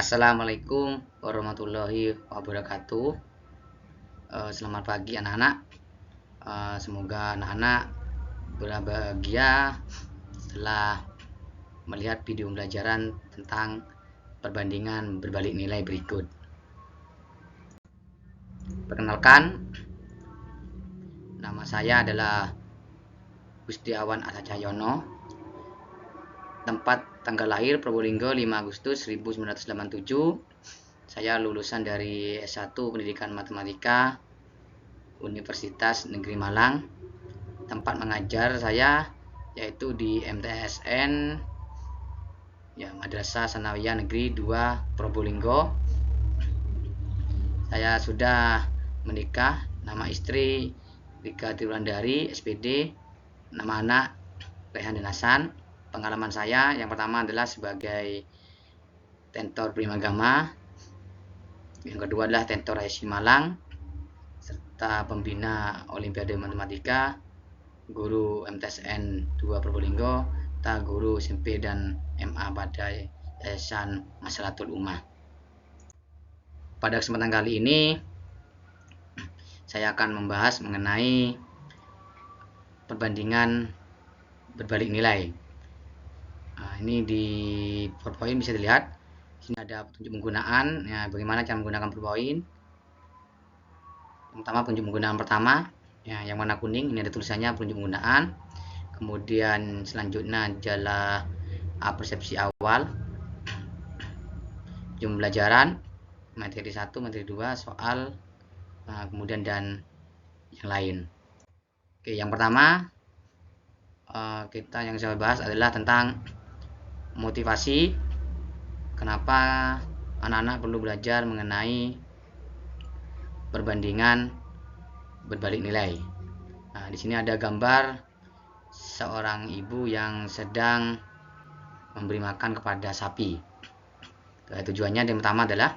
Assalamualaikum warahmatullahi wabarakatuh. Selamat pagi anak-anak. Semoga anak-anak berbahagia setelah melihat video pembelajaran tentang perbandingan berbalik nilai berikut. Perkenalkan, nama saya adalah Gustiawan Asa Cahyono. Tempat tanggal lahir Probolinggo 5 Agustus 1987. Saya lulusan dari S1 Pendidikan Matematika Universitas Negeri Malang. Tempat mengajar saya yaitu di MTSN Madrasah Sanawiyah Negeri 2 Probolinggo. Saya sudah menikah, nama istri Rika Tirulandari SPD, nama anak Rehan dan Hasan. Pengalaman saya yang pertama adalah sebagai tentor Primagama, yang kedua adalah tentor ISI Malang, serta pembina Olimpiade Matematika, guru MTSN 2 Probolinggo, serta guru SMP dan MA pada Yayasan Maslahatul Ummah. Pada kesempatan kali ini saya akan membahas mengenai perbandingan berbalik nilai. Ini di PowerPoint bisa dilihat. Sini ada petunjuk penggunaan. Bagaimana cara menggunakan PowerPoint. Pertama, petunjuk penggunaan pertama, yang warna kuning. Ini ada tulisannya petunjuk penggunaan. Kemudian selanjutnya adalah persepsi awal, petunjuk pembelajaran, materi 1, materi 2, soal, kemudian dan yang lain. Oke, yang pertama yang saya bahas adalah tentang motivasi. Kenapa anak-anak perlu belajar mengenai perbandingan berbalik nilai. Di sini ada gambar seorang ibu yang sedang memberi makan kepada sapi. Tujuannya yang pertama adalah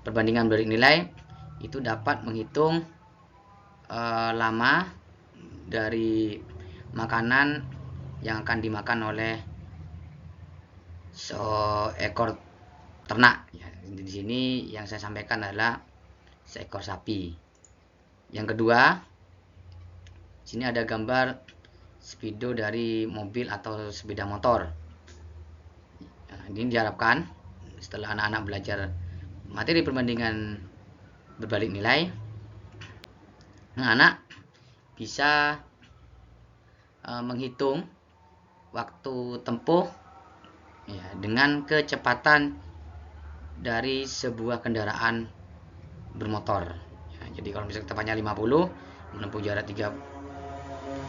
perbandingan berbalik nilai itu dapat menghitung lama dari makanan yang akan dimakan oleh seekor ternak. Di sini yang saya sampaikan adalah seekor sapi. Yang kedua, sini ada gambar speedo dari mobil atau sepeda motor. Ini diharapkan setelah anak-anak belajar materi perbandingan berbalik nilai, anak-anak bisa menghitung waktu tempuh dengan kecepatan dari sebuah kendaraan bermotor. Jadi kalau misalnya kecepatnya 50, menempuh jarak 3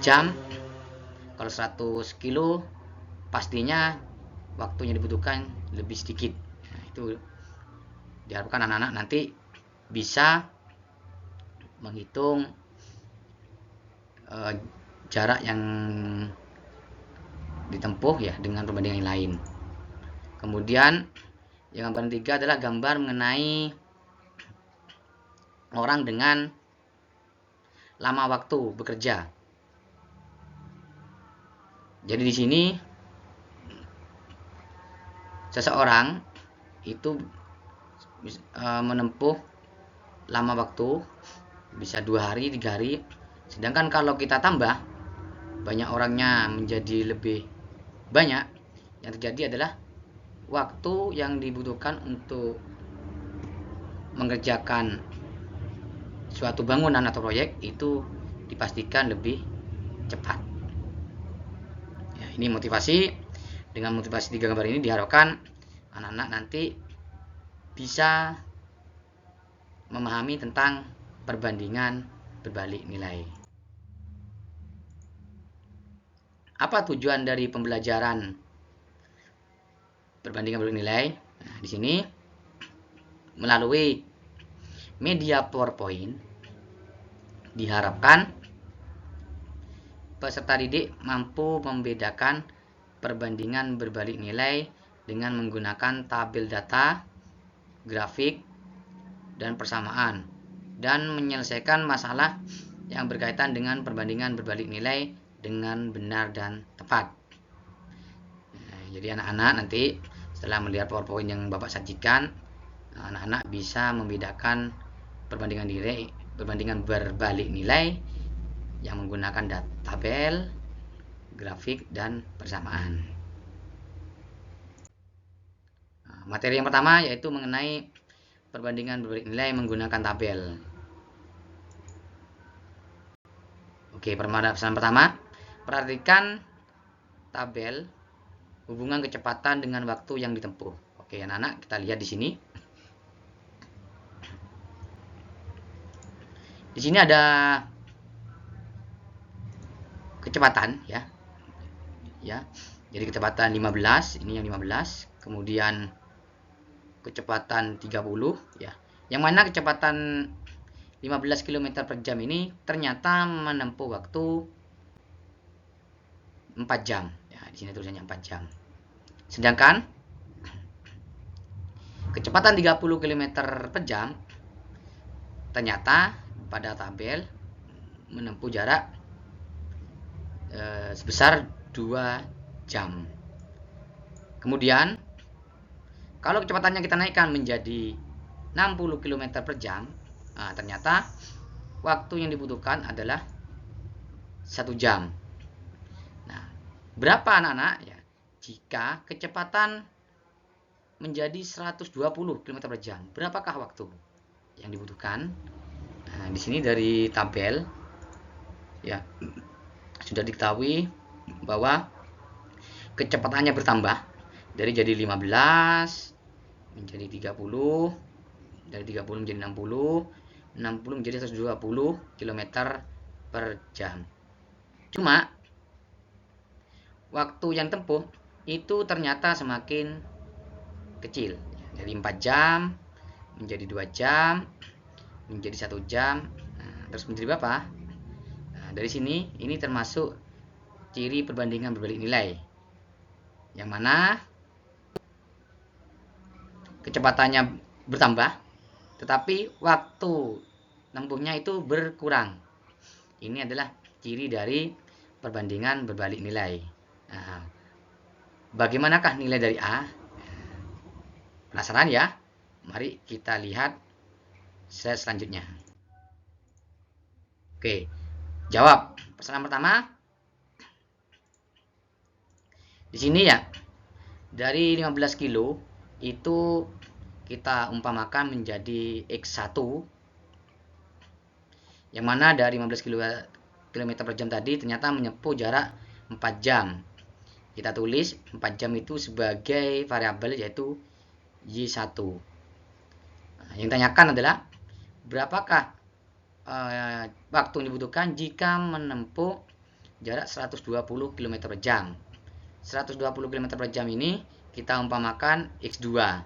jam. Kalau 100 kilo, pastinya waktunya dibutuhkan lebih sedikit. Itu diharapkan anak-anak nanti bisa menghitung jarak yang ditempuh dengan perbandingan yang lain. Kemudian yang paling ketiga adalah gambar mengenai orang dengan lama waktu bekerja. Jadi di sini seseorang itu menempuh lama waktu bisa 2 hari, 3 hari. Sedangkan kalau kita tambah banyak orangnya menjadi lebih banyak, yang terjadi adalah waktu yang dibutuhkan untuk mengerjakan suatu bangunan atau proyek itu dipastikan lebih cepat. Ini motivasi. Dengan motivasi 3 gambar ini diharapkan anak-anak nanti bisa memahami tentang perbandingan berbalik nilai. Apa tujuan dari pembelajaran perbandingan berbalik nilai? Di sini melalui media PowerPoint diharapkan peserta didik mampu membedakan perbandingan berbalik nilai dengan menggunakan tabel data, grafik, dan persamaan, dan menyelesaikan masalah yang berkaitan dengan perbandingan berbalik nilai dengan benar dan tepat. Jadi anak-anak nanti Setelah melihat PowerPoint yang Bapak sajikan, anak-anak bisa membedakan perbandingan berbalik nilai yang menggunakan tabel, grafik, dan persamaan. Materi yang pertama yaitu mengenai perbandingan berbalik nilai menggunakan tabel. Oke, pembahasan pertama, perhatikan tabel hubungan kecepatan dengan waktu yang ditempuh. Oke, anak-anak, kita lihat di sini. Di sini ada kecepatan ya. Ya. Jadi kecepatan 15, ini yang 15, kemudian kecepatan 30 ya. Yang mana kecepatan 15 km per jam ini ternyata menempuh waktu 4 jam. Ya, di sini tulisannya 4 jam. Sedangkan kecepatan 30 km per jam ternyata pada tabel menempuh jarak sebesar 2 jam. Kemudian kalau kecepatannya kita naikkan menjadi 60 km per jam, ternyata waktu yang dibutuhkan adalah 1 jam. Nah, berapa anak-anak ya jika kecepatan menjadi 120 km per jam? Berapakah waktu yang dibutuhkan? Nah, di sini dari tabel ya sudah diketahui bahwa kecepatannya bertambah dari jadi 15 menjadi 30, dari 30 menjadi 60 menjadi 120 km per jam. Cuma waktu yang tempuh itu ternyata semakin kecil, dari 4 jam menjadi 2 jam menjadi 1 jam. Terus menjadi berapa? Dari sini ini termasuk ciri perbandingan berbalik nilai, yang mana kecepatannya bertambah tetapi waktu tempuhnya itu berkurang. Ini adalah ciri dari perbandingan berbalik nilai. Nah, bagaimanakah nilai dari A? Penasaran ya? Mari kita lihat slide selanjutnya. Oke, jawab pertanyaan pertama. Di sini ya, dari 15 kilo itu kita umpamakan menjadi X1, yang mana dari 15 km per jam tadi ternyata menempuh jarak 4 jam. Kita tulis 4 jam itu sebagai variabel yaitu Y1. Yang ditanyakan adalah berapakah waktu yang dibutuhkan jika menempuh jarak 120 km per jam. 120 km per jam ini kita umpamakan X2. Ya,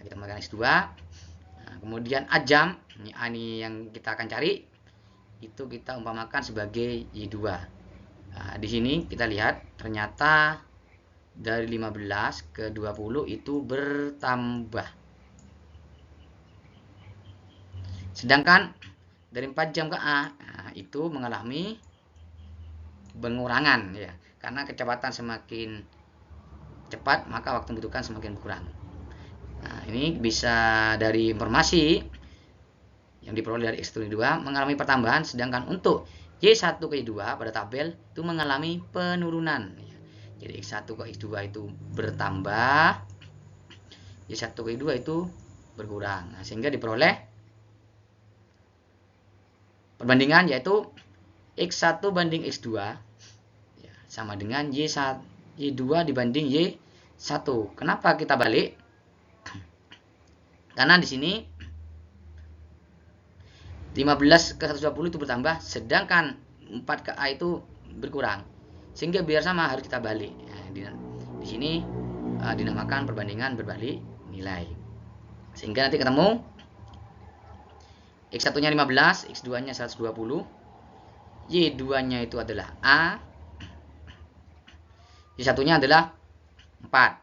kita umpamakan X2. Nah, kemudian A jam, ini yang kita akan cari, itu kita umpamakan sebagai Y2. Nah, di sini kita lihat ternyata dari 15 ke 20 itu bertambah. Sedangkan dari 4 jam ke A, itu mengalami pengurangan ya. Karena kecepatan semakin cepat, maka waktu membutuhkan semakin berkurang. Nah, ini bisa dari informasi yang diperoleh dari X1 ke Y2 mengalami pertambahan, sedangkan untuk Y1 ke Y2 pada tabel itu mengalami penurunan. Jadi X1 ke X2 itu bertambah, Y1 ke Y2 itu berkurang. Nah, sehingga diperoleh perbandingan yaitu X1 banding X2 ya, sama dengan Y2 dibanding Y1. Kenapa kita balik? Karena di sini 15 ke 120 itu bertambah, sedangkan 4 ke A itu berkurang. Sehingga biar sama harus kita balik. Nah, di sini dinamakan perbandingan berbalik nilai. Sehingga nanti ketemu X1-nya 15, X2-nya 120, Y2-nya itu adalah A, Y1-nya adalah 4.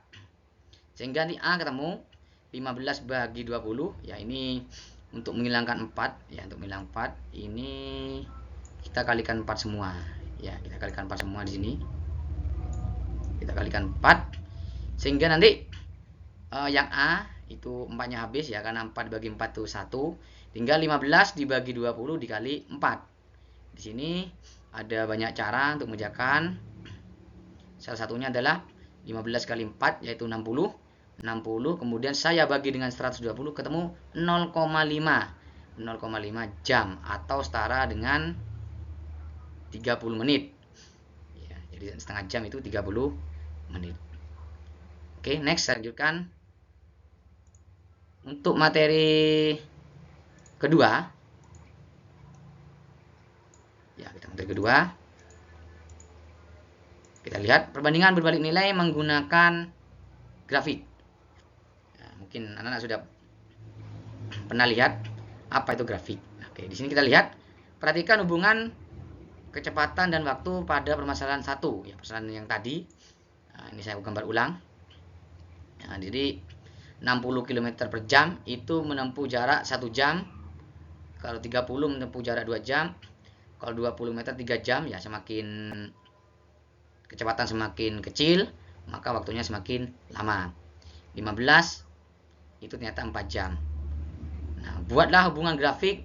Sehingga di A ketemu 15 bagi 20, ya ini untuk menghilangkan 4, ya untuk menghilangkan 4, ini kita kalikan 4 semua. Ya, kita kalikan 4 semua di sini. Kita kalikan 4 sehingga nanti Yang A itu 4-nya habis ya, karena 4 dibagi 4 itu 1. Tinggal 15 dibagi 20 dikali 4. Di sini ada banyak cara untuk mengerjakan. Salah satunya adalah 15 kali 4 yaitu 60. 60 kemudian saya bagi dengan 120 ketemu 0,5 jam atau setara dengan 30 menit ya, jadi setengah jam itu 30 menit. Oke, next saya lanjutkan untuk materi kedua ya. Materi kedua kita lihat perbandingan berbalik nilai menggunakan grafik. Mungkin anak-anak sudah pernah lihat apa itu grafik. Oke, di sini kita lihat, perhatikan hubungan kecepatan dan waktu pada permasalahan 1 ya, permasalahan yang tadi. Nah, ini saya gambar ulang. Nah, jadi 60 km per jam itu menempuh jarak 1 jam. Kalau 30 menempuh jarak 2 jam. Kalau 20 meter 3 jam ya, semakin kecepatan semakin kecil maka waktunya semakin lama. 15 itu ternyata 4 jam. Nah, buatlah hubungan grafik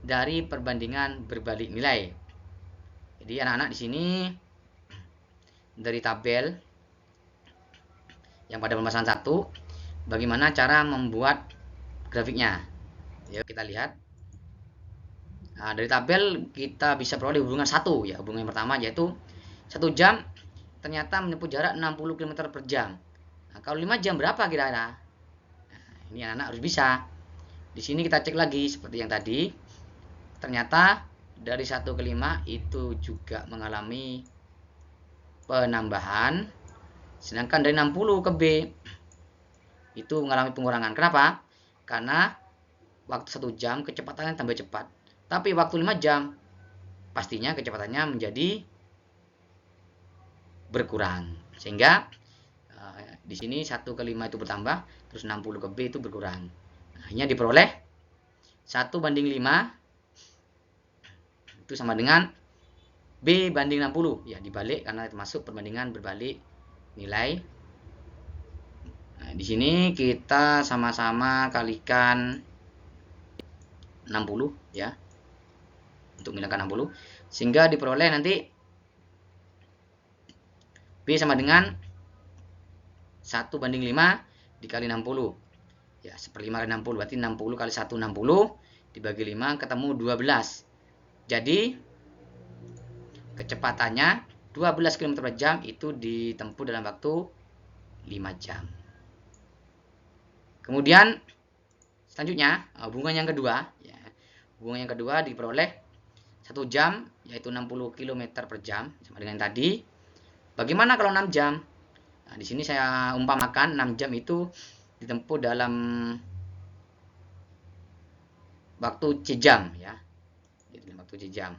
dari perbandingan berbalik nilai. Jadi anak-anak di sini dari tabel yang pada permasalahan 1, bagaimana cara membuat grafiknya. Yuk kita lihat. Nah, dari tabel kita bisa peroleh hubungan 1 ya. Hubungan yang pertama yaitu 1 jam ternyata menempuh jarak 60 km per jam. Nah, kalau 5 jam berapa kira-kira? Nah, ini anak-anak harus bisa. Di sini kita cek lagi seperti yang tadi. Ternyata dari 1 ke 5 itu juga mengalami penambahan. Sedangkan dari 60 ke B itu mengalami pengurangan. Kenapa? Karena waktu 1 jam kecepatannya tambah cepat. Tapi waktu 5 jam pastinya kecepatannya menjadi berkurang. Sehingga di sini 1 ke 5 itu bertambah, terus 60 ke B itu berkurang. Hanya diperoleh 1/5 itu sama dengan B banding 60 ya, dibalik karena termasuk perbandingan berbalik nilai. Nah, di sini kita sama-sama kalikan 60 ya, untuk menghilangkan 60 sehingga diperoleh nanti B sama dengan 1/5 dikali 60 ya, 1/5 kali 60 berarti 60 kali 1 60 dibagi 5 ketemu 12. Jadi kecepatannya 12 km per jam itu ditempuh dalam waktu 5 jam. Kemudian selanjutnya hubungan yang kedua ya. Hubungan yang kedua diperoleh 1 jam yaitu 60 km per jam sama dengan tadi. Bagaimana kalau 6 jam? Nah, di sini saya umpamakan 6 jam itu ditempuh dalam waktu C jam ya. Waktu C jam.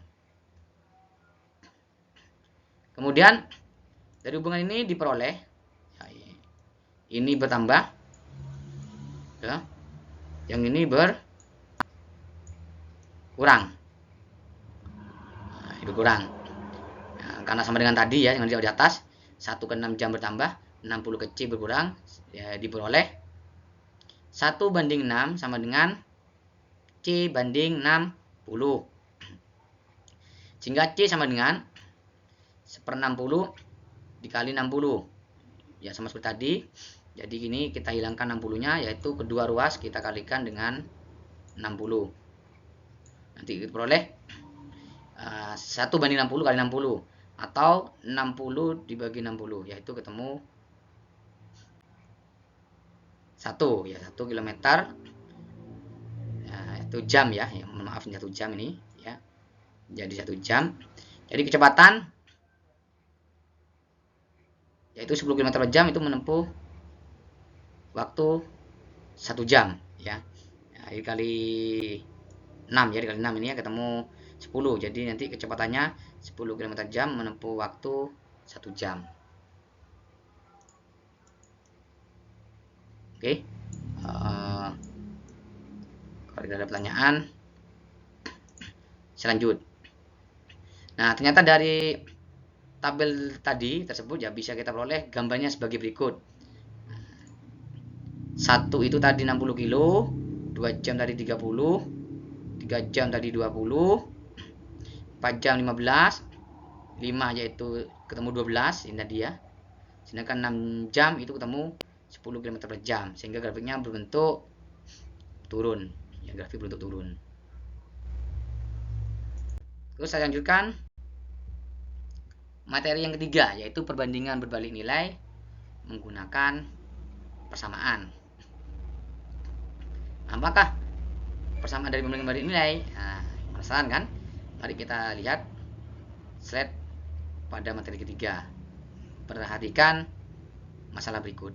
Kemudian dari hubungan ini diperoleh ya, ini bertambah ya, yang ini berkurang. Nah, berkurang. Nah, karena sama dengan tadi ya, yang di atas 1 ke 6 jam bertambah, 60 ke C berkurang, ya, diperoleh 1/6 sama dengan C banding 60. Sehingga C sama dengan 1/60 dikali 60. Ya, sama seperti tadi. Jadi ini kita hilangkan 60-nya, yaitu kedua ruas kita kalikan dengan 60. Nanti kita peroleh 1/60 kali 60 atau 60 dibagi 60, yaitu ketemu 1 ya, 1 km ya, itu jam ya, maaf 1 jam ini ya, jadi 1 jam. Jadi kecepatan yaitu 10 km per jam itu menempuh waktu 1 jam ya. Nah, dikali 6 ya, dikali 6 ini ya ketemu 10. Jadi nanti kecepatannya 10 km per jam menempuh waktu 1 jam. Oke. Kalau tidak ada pertanyaan, selanjut. Nah, ternyata dari tabel tadi tersebut ya bisa kita peroleh gambarnya sebagai berikut. 1 itu tadi 60 kilo, 2 jam tadi 30, 3 jam tadi 20, 4 jam 15, 5 yaitu ketemu 12 ini tadi ya. Sedangkan 6 jam itu ketemu 10 km per jam, sehingga grafiknya berbentuk turun. Ya, grafik berbentuk turun. Terus saya lanjutkan materi yang ketiga, yaitu perbandingan berbalik nilai menggunakan persamaan. Apakah persamaan dari perbandingan berbalik nilai? Nah, penasaran kan? Mari kita lihat slide pada materi ketiga. Perhatikan masalah berikut.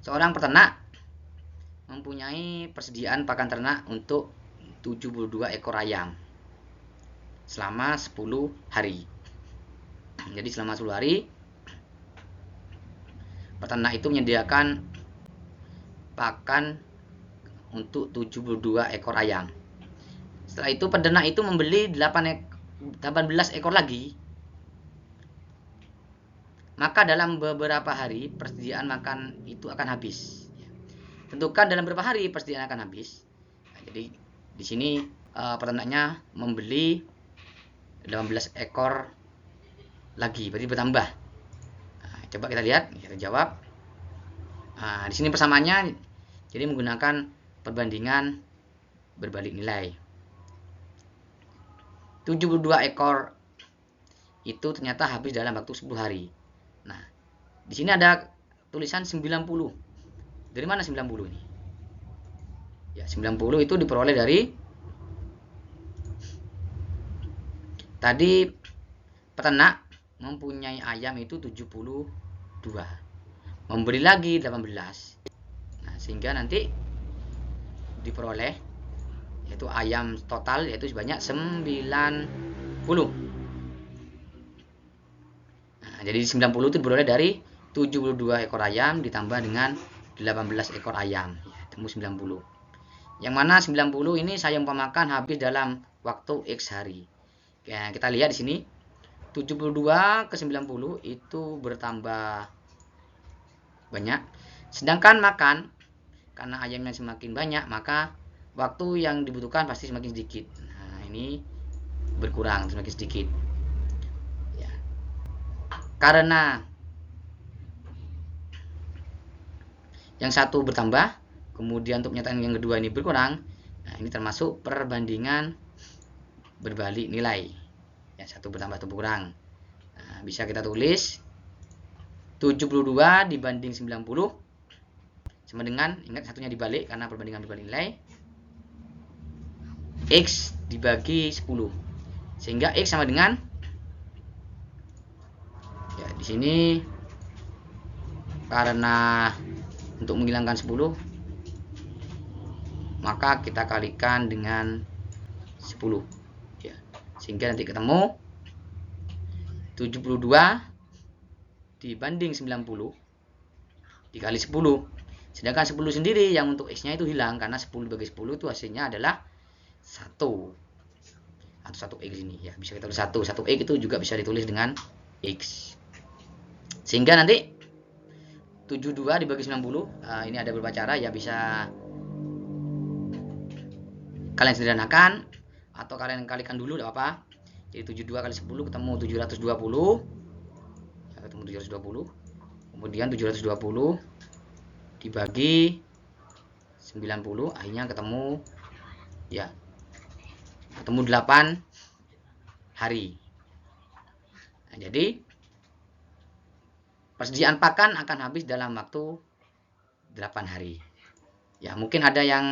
Seorang peternak mempunyai persediaan pakan ternak untuk 72 ekor ayam selama 10 hari. Jadi selama 10 hari peternak itu menyediakan pakan untuk 72 ekor ayam. Setelah itu peternak itu membeli 18 ekor lagi. Maka dalam beberapa hari persediaan makan itu akan habis. Tentukan dalam beberapa hari persediaan akan habis. Nah, jadi di sini peternaknya membeli 18 ekor lagi, berarti bertambah. Nah, coba kita lihat, kita jawab. Nah, di sini persamaannya jadi menggunakan perbandingan berbalik nilai. 72 ekor itu ternyata habis dalam waktu 10 hari. Nah, di sini ada tulisan 90. Dari mana 90 ini? Ya, 90 itu diperoleh dari tadi peternak mempunyai ayam itu 72. Memberi lagi 18. Nah, sehingga nanti diperoleh yaitu ayam total yaitu sebanyak 90. Nah, jadi 90 itu diperoleh dari 72 ekor ayam ditambah dengan 18 ekor ayam, ya, temu 90. Yang mana 90 ini saya umpamakan habis dalam waktu X hari. Ya, kita lihat di sini 72 ke 90 itu bertambah banyak. Sedangkan makan, karena ayamnya semakin banyak, maka waktu yang dibutuhkan pasti semakin sedikit. Nah, ini berkurang semakin sedikit. Ya. Karena yang satu bertambah, kemudian untuk pernyataan yang kedua ini berkurang. Nah, ini termasuk perbandingan berbalik nilai. Ya, satu bertambah atau berkurang. Nah, bisa kita tulis 72 dibanding 90 sama dengan, ingat satunya dibalik karena perbandingan berbalik nilai, X dibagi 10. Sehingga X sama dengan, ya di sini karena untuk menghilangkan 10 maka kita kalikan dengan 10 ya, sehingga nanti ketemu 72 dibanding 90 dikali 10. Sedangkan 10 sendiri yang untuk X nya itu hilang karena 10 bagi 10 itu hasilnya adalah 1 atau 1X ini ya, bisa kita tulis 1X itu juga bisa ditulis dengan X, sehingga nanti 72 dibagi 90, ini ada beberapa cara ya, bisa kalian sederhanakan atau kalian kalikan dulu, tidak apa-apa. Jadi 72 kali 10 ketemu 720 ya, ketemu 720, kemudian 720 dibagi 90 akhirnya ketemu ya, ketemu 8 hari. Nah, jadi persediaan pakan akan habis dalam waktu 8 hari. Ya, mungkin ada yang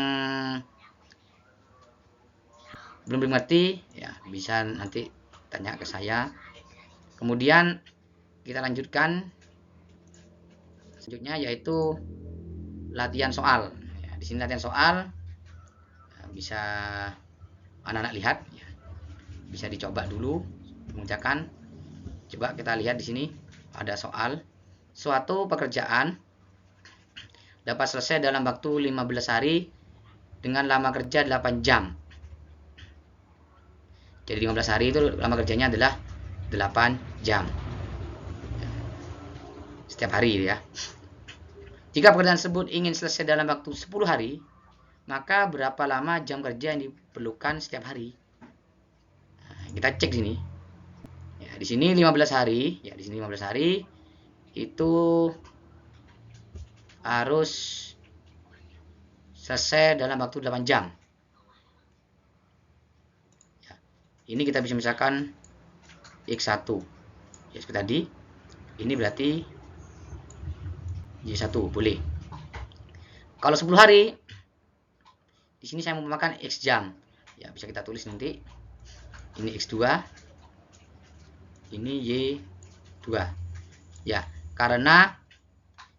belum mengerti, ya bisa nanti tanya ke saya. Kemudian kita lanjutkan selanjutnya yaitu latihan soal. Ya, di sini latihan soal ya, bisa anak-anak lihat, ya, bisa dicoba dulu mengerjakan. Coba kita lihat di sini ada soal. Suatu pekerjaan dapat selesai dalam waktu 15 hari dengan lama kerja 8 jam. Jadi 15 hari itu lama kerjanya adalah 8 jam. Setiap hari ya. Jika pekerjaan tersebut ingin selesai dalam waktu 10 hari, maka berapa lama jam kerja yang diperlukan setiap hari? Nah, kita cek sini. Ya, di sini 15 hari, ya di sini 15 hari itu harus selesai dalam waktu 8 jam. Ya, ini kita bisa misalkan X1. Ya seperti tadi. Ini berarti Y1, boleh. Kalau 10 hari, di sini saya memakan X jam. Ya, bisa kita tulis nanti. Ini X2, ini Y2. Ya, karena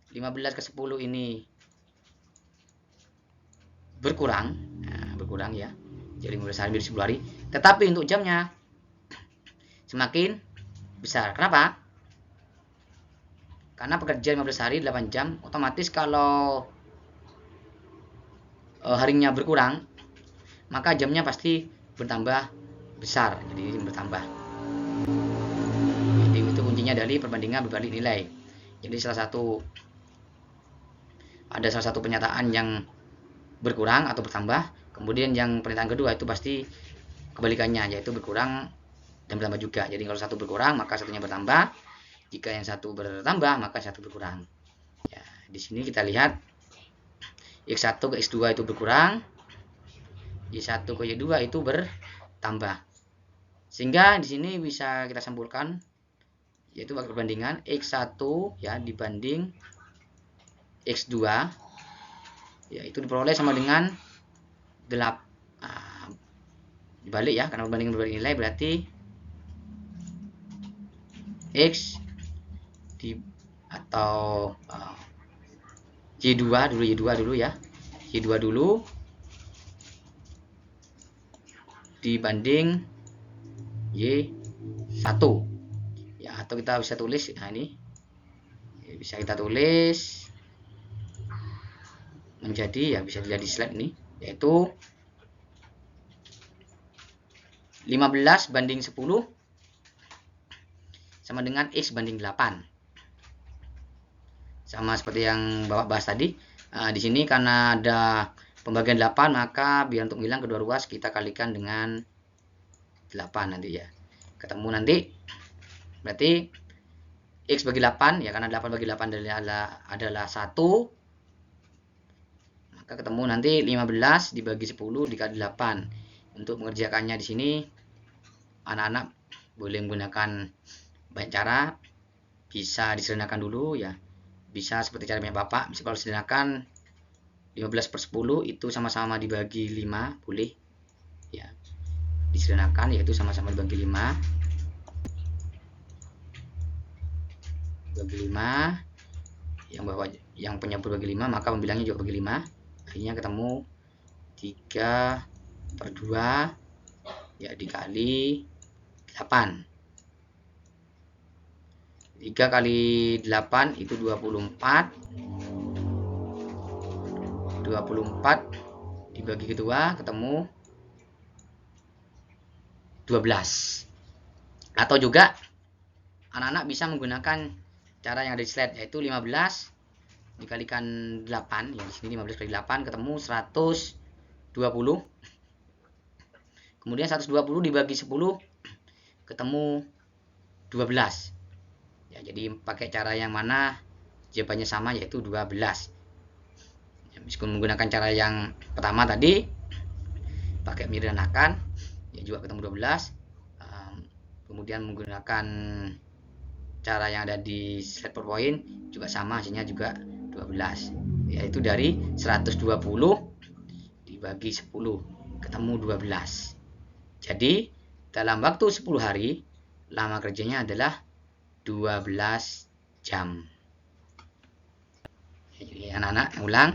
15 ke 10 ini berkurang, nah, berkurang ya. Jadi 15 hari menjadi 10 hari. Tetapi untuk jamnya semakin besar. Kenapa? Karena pekerja 15 hari 8 jam, otomatis kalau harinya berkurang, maka jamnya pasti bertambah besar. Jadi bertambah. Jadi itu kuncinya dari perbandingan berbalik nilai. Jadi ada salah satu pernyataan yang berkurang atau bertambah, kemudian yang pernyataan kedua itu pasti kebalikannya, yaitu berkurang dan bertambah juga. Jadi kalau satu berkurang maka satunya bertambah, jika yang satu bertambah maka satu berkurang. Ya, di sini kita lihat X1 ke X2 itu berkurang, Y1 ke Y2 itu bertambah. Sehingga di sini bisa kita simpulkan yaitu perbandingan X1 ya dibanding X2 ya itu diperoleh sama dengan 8. Dibalik ya, karena perbandingan berbalik nilai berarti X di atau Y2 dulu ya. Y2 dulu dibanding Y1. Ya, atau kita bisa tulis, nah ini bisa kita tulis menjadi ya bisa dilihat di slide ini, yaitu 15 banding 10 sama dengan X banding 8. Sama seperti yang Bapak bahas tadi. Di sini karena ada pembagian 8, maka biar untuk hilang kedua ruas kita kalikan dengan 8 nanti ya. Ketemu nanti berarti X bagi 8 ya, karena 8 bagi 8 adalah 1. Maka ketemu nanti 15 dibagi 10 dikali 8. Untuk mengerjakannya di sini anak-anak boleh menggunakan banyak cara. Bisa disederhanakan dulu ya. Bisa seperti caranya Bapak, bisa kalau disederhanakan 15 per 10 itu sama-sama dibagi 5, boleh ya. Disederhanakan yaitu sama-sama dibagi 5. Bagi 5 yang punya berbagi 5 maka pembilangnya juga bagi 5, akhirnya ketemu 3 per 2 ya dikali 8. 3 kali 8 itu 24 dibagi kedua ketemu 12. Atau juga anak-anak bisa menggunakan cara yang ada di slide, yaitu 15 dikalikan 8 ya, di sini 15 kali 8 ketemu 120. Kemudian 120 dibagi 10 ketemu 12. Ya, jadi pakai cara yang mana jawabannya sama, yaitu 12. Ya, meskipun menggunakan cara yang pertama tadi pakai menyederhanakan ya juga ketemu 12. Kemudian menggunakan cara yang ada di slide PowerPoint juga sama, hasilnya juga 12, yaitu dari 120 dibagi 10 ketemu 12. Jadi dalam waktu 10 hari lama kerjanya adalah 12 jam. Jadi anak-anak ulang,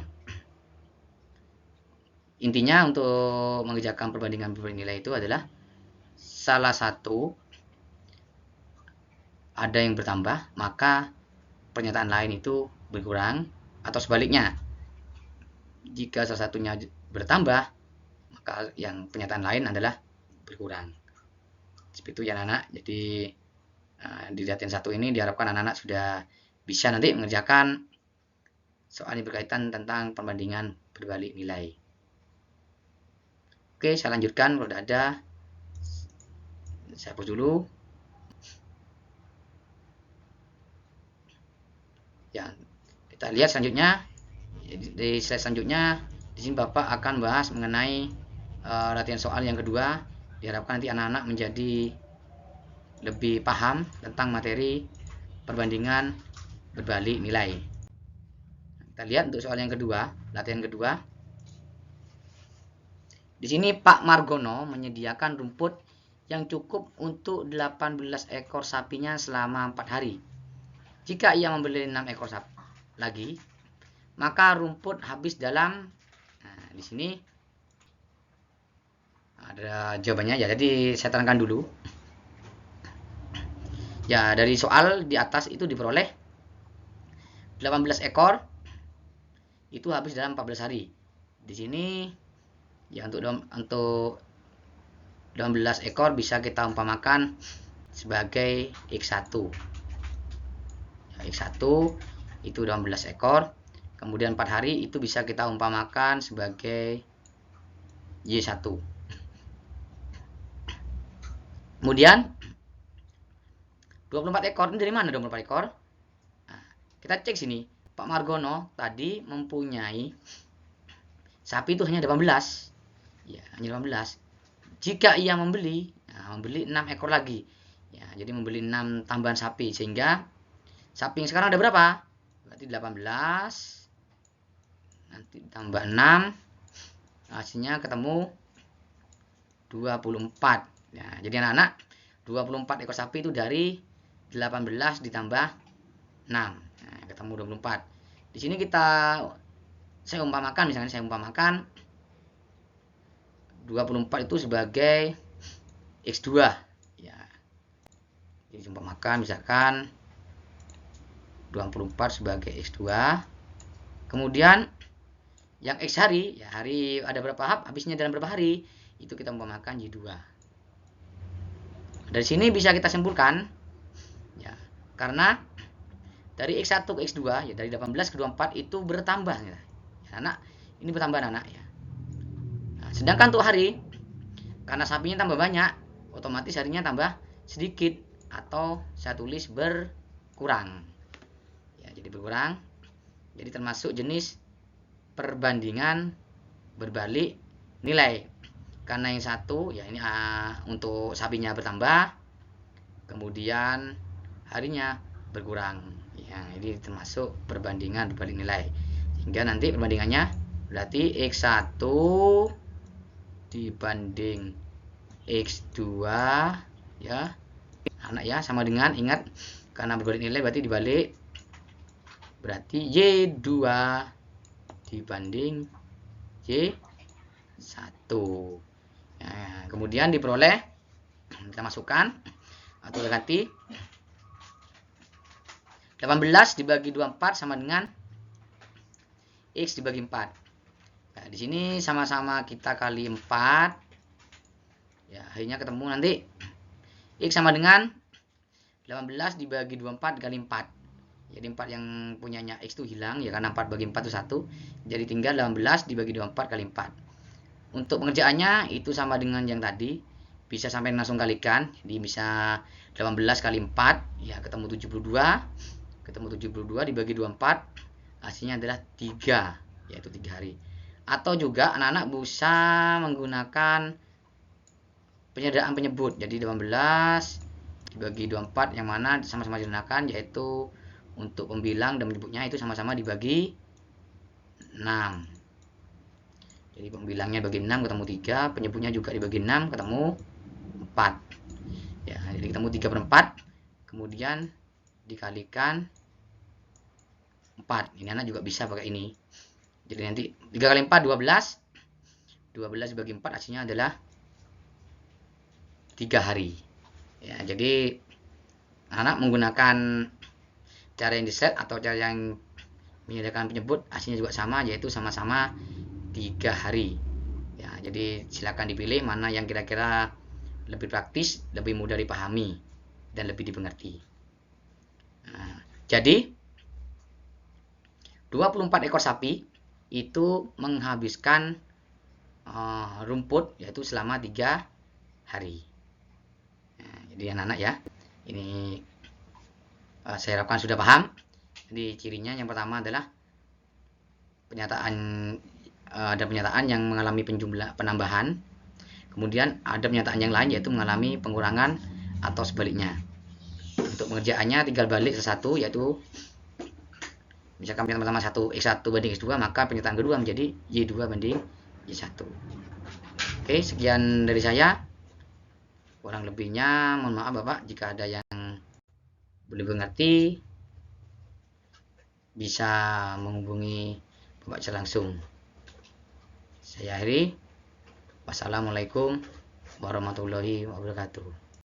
intinya untuk mengerjakan perbandingan nilai itu adalah salah satu ada yang bertambah, maka pernyataan lain itu berkurang, atau sebaliknya. Jika salah satunya bertambah, maka yang pernyataan lain adalah berkurang. Seperti itu ya anak-anak. Jadi di latihan 1 ini diharapkan anak-anak sudah bisa nanti mengerjakan soal ini berkaitan tentang perbandingan berbalik nilai. Oke, saya lanjutkan. Kalau tidak ada, saya hapus dulu. Ya, kita lihat selanjutnya. Di slide selanjutnya, di sini Bapak akan bahas mengenai latihan soal yang kedua. Diharapkan nanti anak-anak menjadi lebih paham tentang materi perbandingan berbalik nilai. Kita lihat untuk soal yang kedua, latihan kedua. Di sini Pak Margono menyediakan rumput yang cukup untuk 18 ekor sapinya selama 4 hari. Jika ia membeli 6 ekor sapi lagi, maka rumput habis dalam, nah, di sini ada jawabannya ya. Jadi saya terangkan dulu. Ya, dari soal di atas itu diperoleh 18 ekor itu habis dalam 14 hari. Di sini ya untuk 18 ekor bisa kita umpamakan sebagai X1. Ya, X1 itu 18 ekor. Kemudian 4 hari itu bisa kita umpamakan sebagai Y1. Kemudian 24 ekor ini dari mana 24 ekor? Nah, kita cek sini. Pak Margono tadi mempunyai sapi itu hanya 18. Ya, hanya 18. Jika ia membeli 6 ekor lagi. Ya, jadi membeli 6 tambahan sapi sehingga sapi yang sekarang ada berapa? Berarti 18. Nanti tambah 6. Hasilnya ketemu 24. Ya, jadi anak-anak 24 ekor sapi itu dari 18 ditambah 6. Nah, ketemu 24. Di sini saya umpamakan, misalnya saya umpamakan 24 itu sebagai X2 ya. Jadi umpamakan misalkan 24 sebagai X2. Kemudian yang X hari, ya hari ada berapa habisnya dalam berapa hari, itu kita umpamakan Y2. Dari sini bisa kita simpulkan ya, karena dari X1 ke X2 ya, dari 18 ke 24 itu bertambah ya. Anak ini bertambah anak ya. Nah, sedangkan untuk hari, karena sapinya tambah banyak, otomatis harinya tambah sedikit atau saya tulis berkurang. Ya, jadi berkurang. Jadi termasuk jenis perbandingan berbalik nilai. Karena yang satu ya ini untuk sapinya bertambah, kemudian harinya berkurang. Ya, ini termasuk perbandingan berbalik nilai. Sehingga nanti perbandingannya berarti X1 dibanding X2 ya. Anak ya sama dengan, ingat karena berbalik nilai berarti dibalik, berarti Y2 dibanding Y1. Nah, kemudian diperoleh, kita masukkan atau ganti 18 dibagi 24 sama dengan X dibagi 4. Nah, di sini sama-sama kita kali 4. Ya, akhirnya ketemu nanti X sama dengan 18 dibagi 24 kali 4. Jadi 4 yang punyanya X itu hilang ya, karena 4 bagi 4 itu 1. Jadi tinggal 18 dibagi 24 kali 4. Untuk pengerjaannya itu sama dengan yang tadi. Bisa sampai langsung kalikan. Jadi bisa 18 kali 4 ya ketemu 72. Ketemu 72 dibagi 24, hasilnya adalah 3, yaitu 3 hari. Atau juga anak-anak bisa menggunakan penyederhanaan penyebut. Jadi 18 dibagi 24 yang mana sama-sama digunakan, yaitu untuk pembilang dan penyebutnya itu sama-sama dibagi 6. Jadi pembilangnya bagi 6 ketemu 3, penyebutnya juga dibagi 6 ketemu 4. Ya, jadi ketemu 3/4. Kemudian dikalikan 4. Ini anak juga bisa pakai ini. Jadi nanti 3 kali 4 12. 12 dibagi 4 hasilnya adalah 3 hari. Ya, jadi anak menggunakan cara yang di-set atau cara yang menyediakan penyebut, hasilnya juga sama, yaitu sama-sama 3 hari. Ya, jadi silakan dipilih mana yang kira-kira lebih praktis, lebih mudah dipahami, dan lebih dimengerti. Nah, jadi 24 ekor sapi itu menghabiskan rumput yaitu selama 3 hari. Nah, jadi anak-anak ya, ini saya harapkan sudah paham. Jadi cirinya yang pertama adalah ada penyataan yang mengalami penambahan, kemudian ada penyataan yang lain yaitu mengalami pengurangan atau sebaliknya. Untuk pengerjaannya tinggal balik satu, yaitu misalkan yang pertama 1x1 banding x2, maka pernyataan kedua menjadi y2 banding y1. Oke, sekian dari saya. Kurang lebihnya mohon maaf Bapak, jika ada yang belum mengerti bisa menghubungi Bapak secara langsung. Saya akhiri. Wassalamualaikum warahmatullahi wabarakatuh.